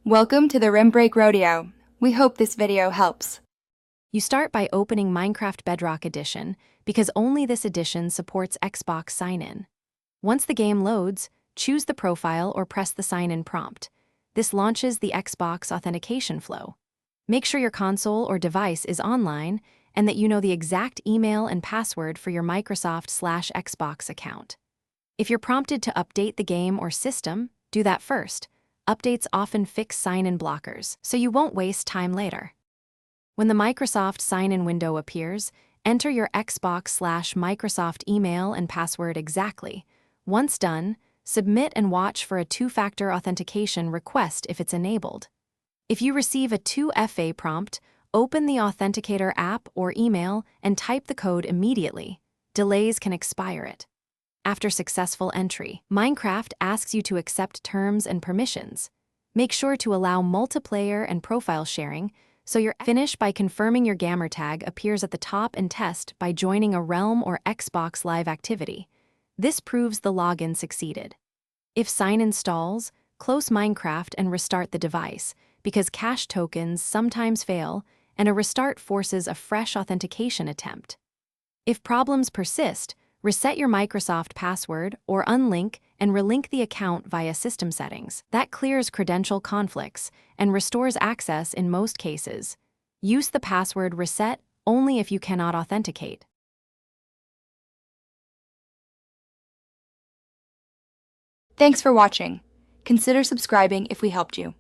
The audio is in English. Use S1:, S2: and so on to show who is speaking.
S1: Welcome to the Rim Break Rodeo. We hope this video helps.
S2: You start by opening Minecraft Bedrock Edition because only this edition supports Xbox sign-in. Once the game loads, choose the profile or press the sign-in prompt. This launches the Xbox authentication flow. Make sure your console or device is online and that you know the exact email and password for your Microsoft/Xbox account. If you're prompted to update the game or system, do that first. Updates often fix sign-in blockers, so you won't waste time later. When the Microsoft sign-in window appears, enter your Xbox/Microsoft email and password exactly. Once done, submit and watch for a two-factor authentication request if it's enabled. If you receive a 2FA prompt, open the Authenticator app or email and type the code immediately. Delays can expire it. After successful entry, Minecraft asks you to accept terms and permissions. Make sure to allow multiplayer and profile sharing, so your finish by confirming your gamer tag appears at the top and test by joining a Realm or Xbox Live activity. This proves the login succeeded. If sign-in stalls, close Minecraft and restart the device, because cache tokens sometimes fail and a restart forces a fresh authentication attempt. If problems persist, reset your Microsoft password or unlink and relink the account via system settings. That clears credential conflicts and restores access in most cases. Use the password reset only if you cannot authenticate.
S1: Thanks for watching. Consider subscribing if we helped you.